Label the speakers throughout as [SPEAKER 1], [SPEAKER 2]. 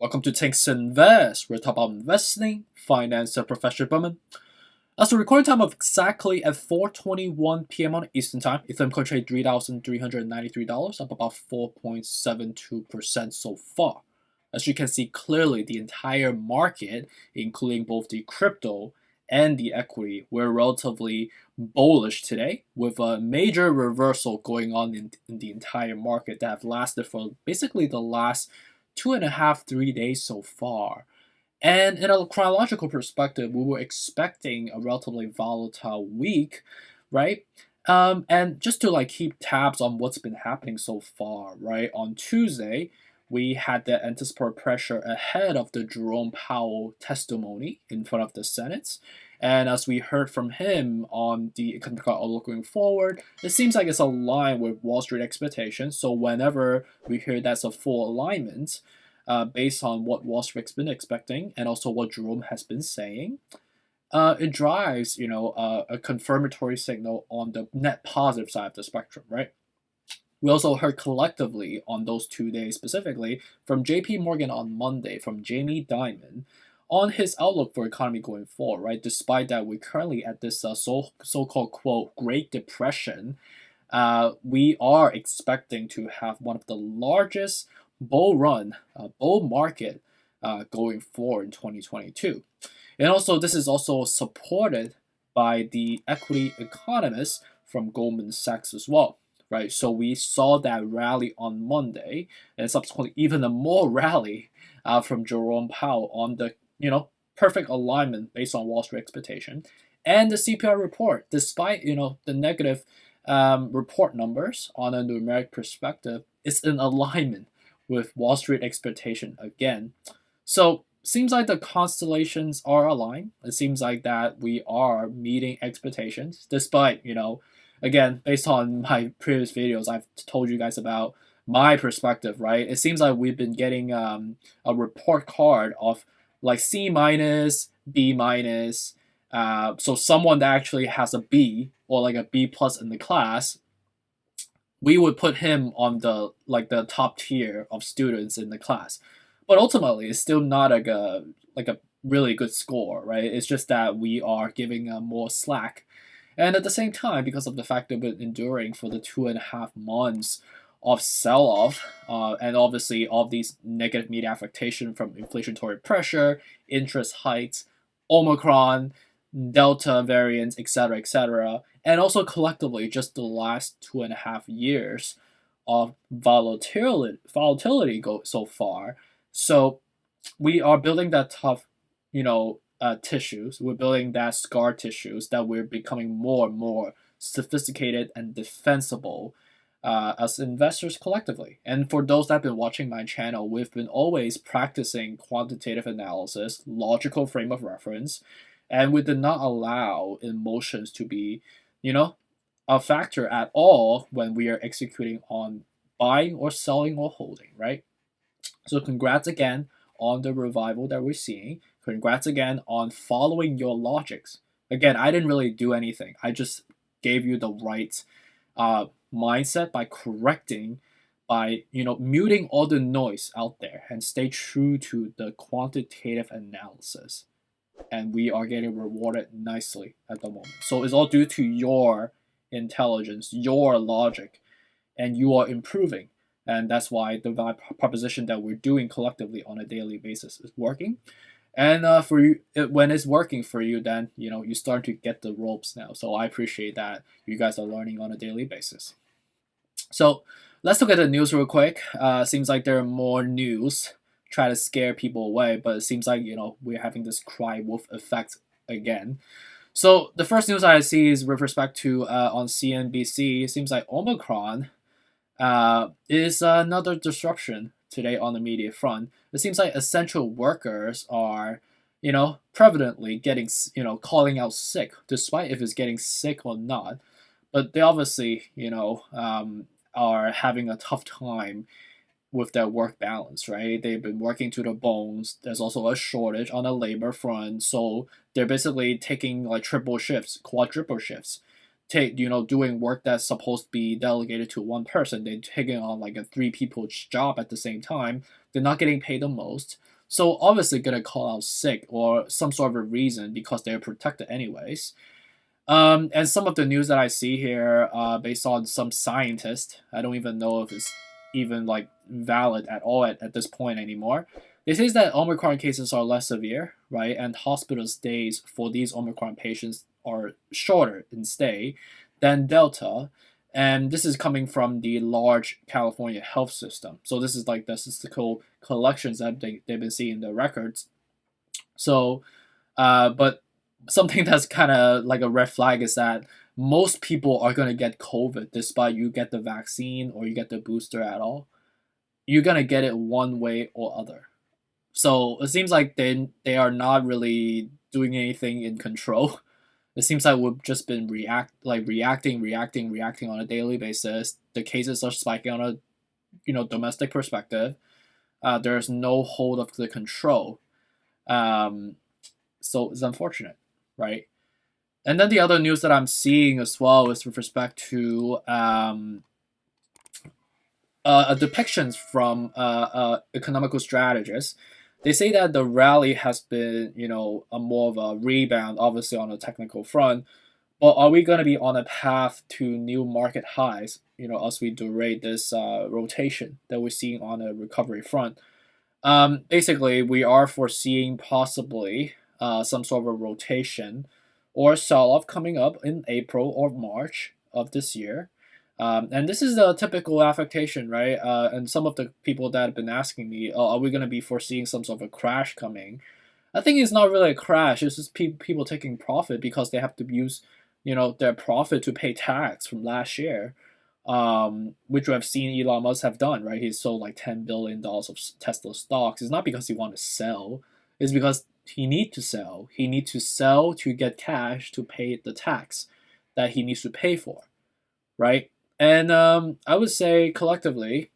[SPEAKER 1] Welcome to Tanks Invest. We're talking about investing, finance, and professional development. As the recording time of exactly at 4:21 p.m. on Eastern Time, Ethereum coin trade $3,393, up about 4.72% so far. As you can see clearly, the entire market, including both the crypto and the equity, were relatively bullish today, with a major reversal going on in the entire market that have lasted for basically the last 2.5, 3 days so far. And in a chronological perspective, we were expecting a relatively volatile week, right? And just to keep tabs on what's been happening so far, right? On Tuesday, we had the anticipated pressure ahead of the Jerome Powell testimony in front of the Senate. And as we heard from him on the economic outlook going forward, it seems like it's aligned with Wall Street expectations. So whenever we hear that's a full alignment, based on what Wall Street's been expecting and also what Jerome has been saying, it drives a confirmatory signal on the net positive side of the spectrum, right? We also heard collectively on those 2 days specifically from JP Morgan on Monday, from Jamie Dimon, on his outlook for economy going forward, right? Despite that we're currently at this so-called, quote, Great Depression, we are expecting to have one of the largest bull market going forward in 2022. And also, this is also supported by the equity economists from Goldman Sachs as well, right? So we saw that rally on Monday, and subsequently even a more rally from Jerome Powell on the perfect alignment based on Wall Street expectation, and the CPI report, despite the negative report numbers on a numeric perspective, is in alignment with Wall Street expectation again. So seems like the constellations are aligned. It seems like that we are meeting expectations, despite again, based on my previous videos, I've told you guys about my perspective, right? It seems like we've been getting a report card of C minus, B minus. So someone that actually has a B or a B plus in the class, we would put him on the top tier of students in the class. But ultimately, it's still not a really good score, right? It's just that we are giving more slack. And at the same time, because of the fact that we've been enduring for the 2.5 months of sell-off, and obviously all these negative media affectation from inflationary pressure, interest hikes, Omicron, Delta variants, etc., and also collectively just the last 2.5 years of volatility so far. So we are building that tough, tissues. We're building that scar tissues that we're becoming more and more sophisticated and defensible as investors collectively. And for those that have been watching my channel, we've been always practicing quantitative analysis, logical frame of reference, and we did not allow emotions to be, a factor at all when we are executing on buying or selling or holding, right? So congrats again on the revival that we're seeing. Congrats again on following your logics. Again, I didn't really do anything. I just gave you the right mindset by correcting, by muting all the noise out there and stay true to the quantitative analysis. And we are getting rewarded nicely at the moment. So it's all due to your intelligence, your logic, and you are improving. And that's why the value proposition that we're doing collectively on a daily basis is working. And for you, when it's working for you, then you start to get the ropes now. So I appreciate that you guys are learning on a daily basis. So let's look at the news real quick. Seems like there are more news try to scare people away, but it seems like we're having this cry wolf effect again. So the first news I see is with respect to on CNBC. It seems like Omicron is another disruption today on the media front. It seems like essential workers are prevalently getting calling out sick, despite if it's getting sick or not. But they obviously are having a tough time with their work balance, right? They've been working to the bones. There's also a shortage on the labor front, so they're basically taking triple shifts, quadruple shifts, doing work that's supposed to be delegated to one person. They're taking on a 3 people job at the same time. They're not getting paid the most. So obviously gonna call out sick or some sort of a reason because they're protected anyways. And some of the news that I see here, based on some scientist, I don't even know if it's even like valid at all at this point anymore. They say that Omicron cases are less severe, right? And hospital stays for these Omicron patients are shorter in stay than Delta. And this is coming from the large California health system. So this is like the statistical collections that they've been seeing in the records. So, but something that's kind of like a red flag is that most people are going to get COVID despite you get the vaccine or you get the booster at all. You're going to get it one way or other. So it seems like they are not really doing anything in control. It seems like we've just been reacting on a daily basis. The cases are spiking on a domestic perspective. There's no hold of the control. So it's unfortunate, right? And then the other news that I'm seeing as well is with respect to depictions from economical strategists. They say that the rally has been, a more of a rebound, obviously on a technical front. But are we going to be on a path to new market highs, as we durate this rotation that we're seeing on a recovery front? Basically, we are foreseeing possibly some sort of a rotation or sell-off coming up in April or March of this year. And this is a typical affectation, right? And some of the people that have been asking me, oh, are we going to be foreseeing some sort of a crash coming? I think it's not really a crash. It's just people taking profit because they have to use, their profit to pay tax from last year, which we have seen Elon Musk have done, right? He sold like $10 billion of Tesla stocks. It's not because he wanted to sell. It's because he needs to sell. He needs to sell to get cash to pay the tax that he needs to pay for, right? And I would say collectively,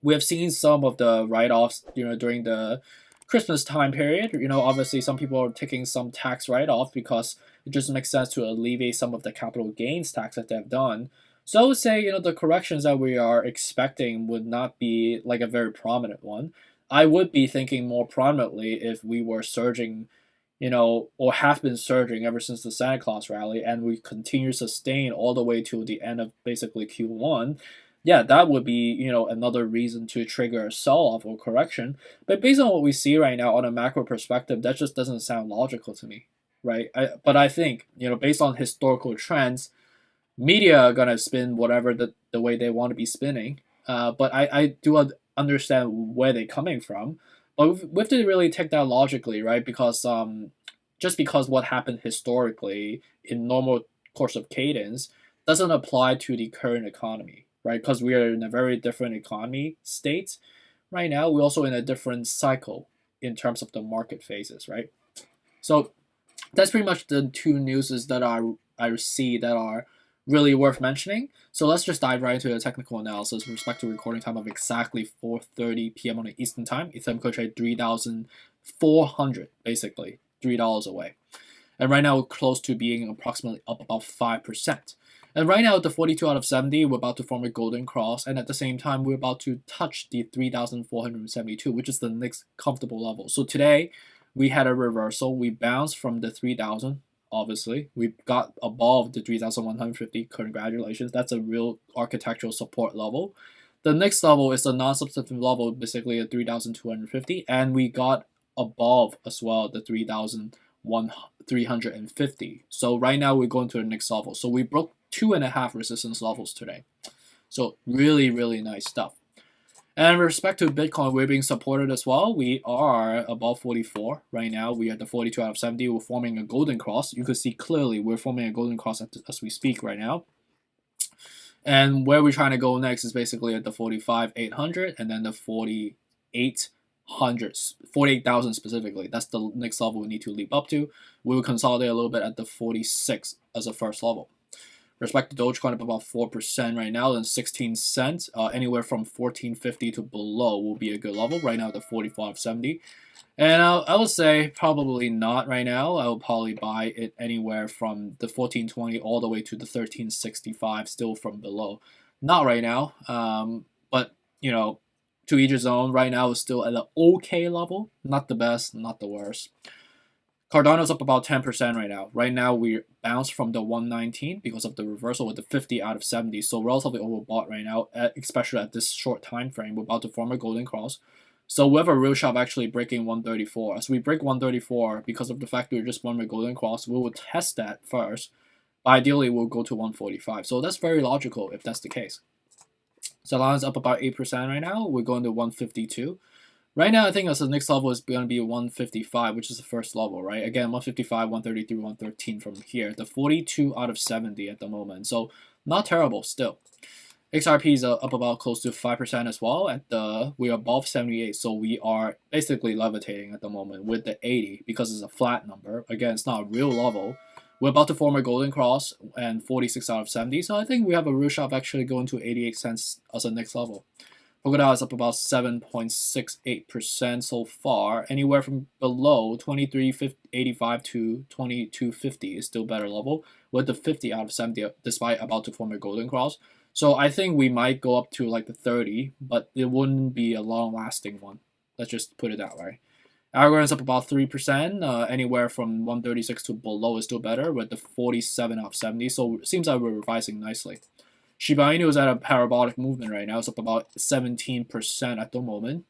[SPEAKER 1] we have seen some of the write-offs, during the Christmas time period. Obviously some people are taking some tax write-off because it just makes sense to alleviate some of the capital gains tax that they've done. So I would say, the corrections that we are expecting would not be like a very prominent one. I would be thinking more prominently if we were surging, or have been surging ever since the Santa Claus rally, and we continue to sustain all the way to the end of basically Q1. Yeah, that would be, another reason to trigger a sell-off or correction. But based on what we see right now on a macro perspective, that just doesn't sound logical to me, right? But I think, based on historical trends, media are gonna spin whatever the way they want to be spinning. But I do understand where they're coming from. But we have to really take that logically, right? Because just because what happened historically in normal course of cadence doesn't apply to the current economy, right? Because we are in a very different economy state right now. We're also in a different cycle in terms of the market phases, right? So that's pretty much the two newses that I see that are really worth mentioning. So let's just dive right into the technical analysis with respect to recording time of exactly 4:30 p.m. on the Eastern time. Ethereum could trade 3,400, basically $3 away. And right now we're close to being approximately up about 5%. And right now at the 42 out of 70, we're about to form a golden cross, and at the same time we're about to touch the 3,472, which is the next comfortable level. So today we had a reversal. We bounced from the 3,000. Obviously, we got above the 3,150. Congratulations, that's a real architectural support level. The next level is a non-substantive level, basically at 3,250, and we got above as well the 3,350. So right now we're going to the next level. So we broke 2.5 resistance levels today. So really, really nice stuff. And with respect to Bitcoin, we're being supported as well. We are above 44 right now. We are at the 42 out of 70. We're forming a golden cross. You can see clearly we're forming a golden cross as we speak right now. And where we're trying to go next is basically at the 45,800 and then the 48,000 specifically. That's the next level we need to leap up to. We will consolidate a little bit at the 46 as a first level. Respect to Dogecoin up about 4% right now, then 16 cents. Anywhere from 14.50 to below will be a good level. Right now, the 45.70. And I would say probably not right now. I will probably buy it anywhere from the 14.20 all the way to the 13.65, still from below. Not right now. But to each his own. Right now, it's still at an okay level. Not the best, not the worst. Cardano's up about 10% right now. Right now, we bounced from the 119 because of the reversal with the 50 out of 70. So relatively overbought right now, especially at this short time frame. We're about to form a golden cross. So we have a real shot of actually breaking 134. As we break 134, because of the fact we just won a golden cross, we will test that first. Ideally, we'll go to 145. So that's very logical if that's the case. Solana's up about 8% right now. We're going to 152. Right now, I think as the next level is going to be 155, which is the first level, right? Again, 155, 133, 113 from here. The 42 out of 70 at the moment. So not terrible still. XRP is up about close to 5% as well. We're above 78, so we are basically levitating at the moment with the 80 because it's a flat number. Again, it's not a real level. We're about to form a golden cross and 46 out of 70, so I think we have a real shot of actually going to 88 cents as the next level. Polkadot is up about 7.68% so far. Anywhere from below 23.85 to 22.50 is still better level with the 50 out of 70 despite about to form a golden cross. So I think we might go up to like the 30, but it wouldn't be a long-lasting one. Let's just put it that way. Algorand's up about 3%. Anywhere from 136 to below is still better with the 47 out of 70. So it seems like we're revising nicely. Shiba Inu is at a parabolic movement right now. It's up about 17% at the moment.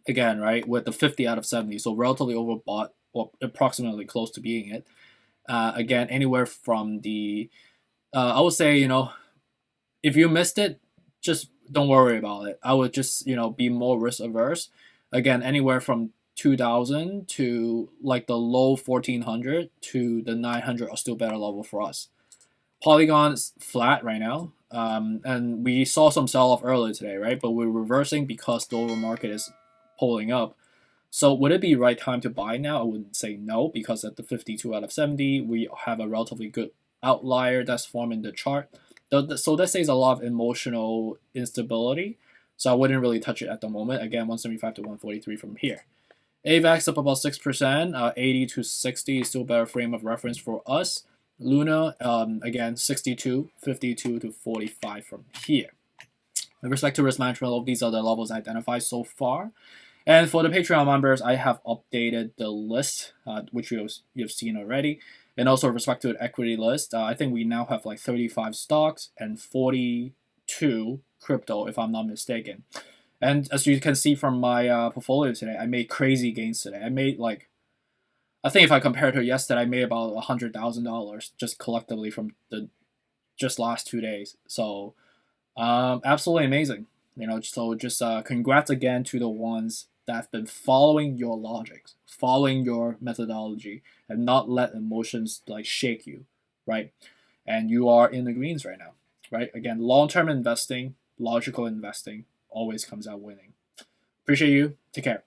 [SPEAKER 1] Again, right, with the 50 out of 70. So relatively overbought, or approximately close to being it. Again, anywhere from the, I would say, if you missed it, just don't worry about it. I would just, be more risk averse. Again, anywhere from 2,000 to like the low 1,400 to the 900 are still better level for us. Polygon is flat right now, and we saw some sell-off earlier today, right? But we're reversing because the overall market is pulling up. So would it be right time to buy now? I wouldn't say no, because at the 52 out of 70, we have a relatively good outlier that's forming the chart. So that says a lot of emotional instability. So I wouldn't really touch it at the moment. Again, 175 to 143 from here. AVAX up about 6%, 80 to 60 is still a better frame of reference for us. Luna, again, 62, 52 to 45 from here. With respect to risk management, these are the levels identified so far. And for the Patreon members, I have updated the list, which you've seen already. And also with respect to the equity list, I think we now have like 35 stocks and 42 crypto, if I'm not mistaken. And as you can see from my portfolio today, I made crazy gains today. I made I think if I compare to yesterday, I made about $100,000 just collectively from the just last 2 days. So absolutely amazing. So just congrats again to the ones that have been following your logics, following your methodology, and not let emotions shake you, right? And you are in the greens right now, right? Again, long-term investing, logical investing always comes out winning. Appreciate you. Take care.